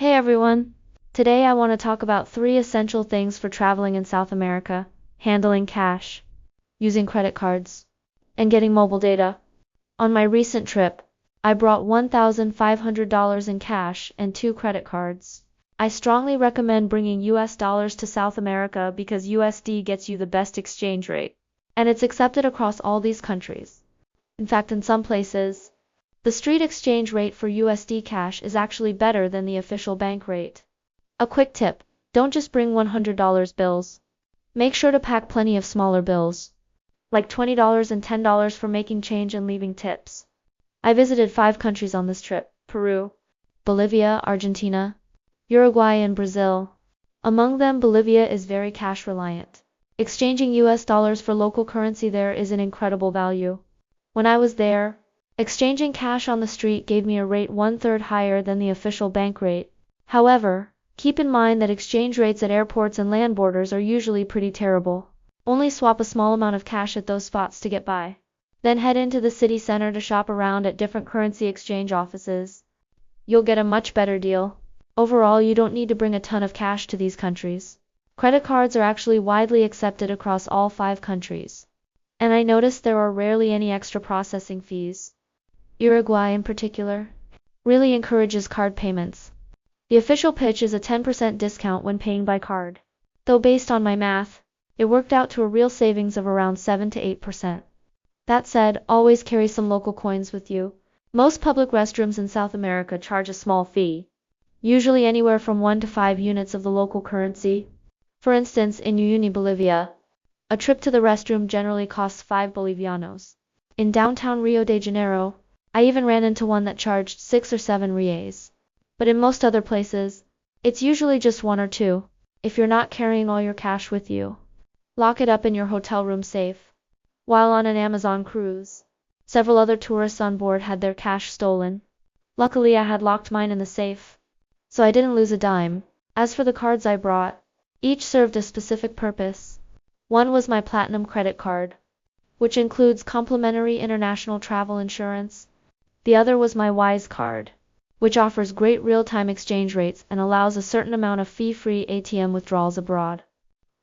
Hey everyone! Today I want to talk about 3 essential things for traveling in South America: handling cash, using credit cards, and getting mobile data. On my recent trip, I brought $1,500 in cash and 2 credit cards. I strongly recommend bringing US dollars to South America because USD gets you the best exchange rate, and it's accepted across all these countries. In fact, in some places, the street exchange rate for USD cash is actually better than the official bank rate. A quick tip: don't just bring $100 bills. Make sure to pack plenty of smaller bills, like $20 and $10 for making change and leaving tips. I visited 5 countries on this trip: Peru, Bolivia, Argentina, Uruguay, and Brazil. Among them, Bolivia is very cash reliant. Exchanging US dollars for local currency there is an incredible value. When I was there, exchanging cash on the street gave me a rate 1/3 higher than the official bank rate. However, keep in mind that exchange rates at airports and land borders are usually pretty terrible. Only swap a small amount of cash at those spots to get by. Then head into the city center to shop around at different currency exchange offices. You'll get a much better deal. Overall, you don't need to bring a ton of cash to these countries. Credit cards are actually widely accepted across all 5 countries. And I noticed there are rarely any extra processing fees. Uruguay, in particular, really encourages card payments. The official pitch is a 10% discount when paying by card. Though based on my math, it worked out to a real savings of around 7 to 8%. That said, always carry some local coins with you. Most public restrooms in South America charge a small fee, usually anywhere from 1 to 5 units of the local currency. For instance, in Uyuni, Bolivia, a trip to the restroom generally costs 5 bolivianos. In downtown Rio de Janeiro, I even ran into one that charged 6 or 7 reais. But in most other places, it's usually just 1 or 2. If you're not carrying all your cash with you, lock it up in your hotel room safe. While on an Amazon cruise, several other tourists on board had their cash stolen. Luckily, I had locked mine in the safe, so I didn't lose a dime. As for the cards I brought, each served a specific purpose. One was my Platinum credit card, which includes complimentary international travel insurance. The other was my Wise card, which offers great real-time exchange rates and allows a certain amount of fee-free ATM withdrawals abroad.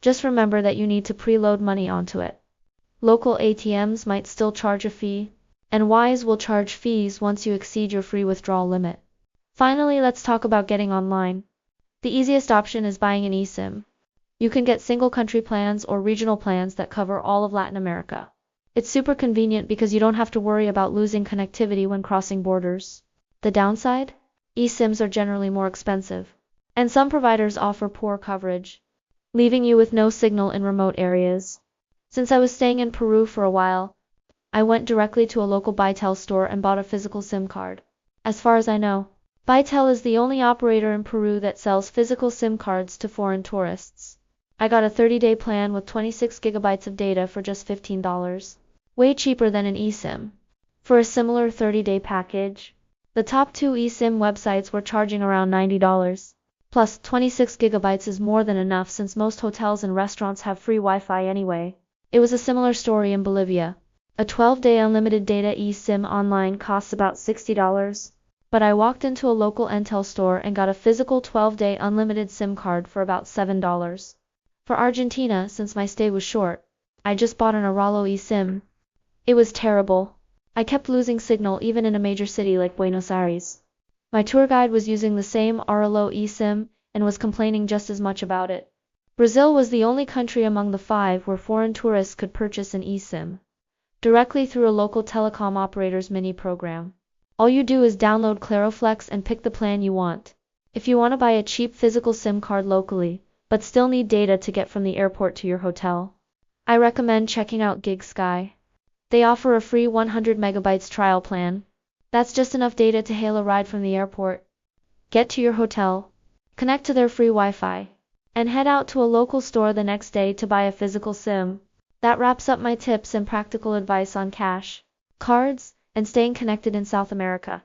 Just remember that you need to preload money onto it. Local ATMs might still charge a fee, and Wise will charge fees once you exceed your free withdrawal limit. Finally, let's talk about getting online. The easiest option is buying an eSIM. You can get single country plans or regional plans that cover all of Latin America. It's super convenient because you don't have to worry about losing connectivity when crossing borders. The downside? eSIMs are generally more expensive, and some providers offer poor coverage, leaving you with no signal in remote areas. Since I was staying in Peru for a while, I went directly to a local Bytel store and bought a physical SIM card. As far as I know, Bytel is the only operator in Peru that sells physical SIM cards to foreign tourists. I got a 30-day plan with 26 gigabytes of data for just $15. Way cheaper than an eSIM. For a similar 30-day package, the top 2 eSIM websites were charging around $90. Plus, 26 gigabytes is more than enough since most hotels and restaurants have free Wi-Fi anyway. It was a similar story in Bolivia. A 12-day unlimited data eSIM online costs about $60, but I walked into a local Entel store and got a physical 12-day unlimited SIM card for about $7. For Argentina, since my stay was short, I just bought an Aralo eSIM. It was terrible. I kept losing signal even in a major city like Buenos Aires. My tour guide was using the same Aralo eSIM and was complaining just as much about it. Brazil was the only country among the 5 where foreign tourists could purchase an eSIM directly through a local telecom operator's mini program. All you do is download Claroflex and pick the plan you want. If you want to buy a cheap physical SIM card locally, but still need data to get from the airport to your hotel, I recommend checking out GigSky. They offer a free 100 megabytes trial plan. That's just enough data to hail a ride from the airport, get to your hotel, connect to their free Wi-Fi, and head out to a local store the next day to buy a physical SIM. That wraps up my tips and practical advice on cash, cards, and staying connected in South America.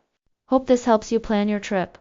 Hope this helps you plan your trip.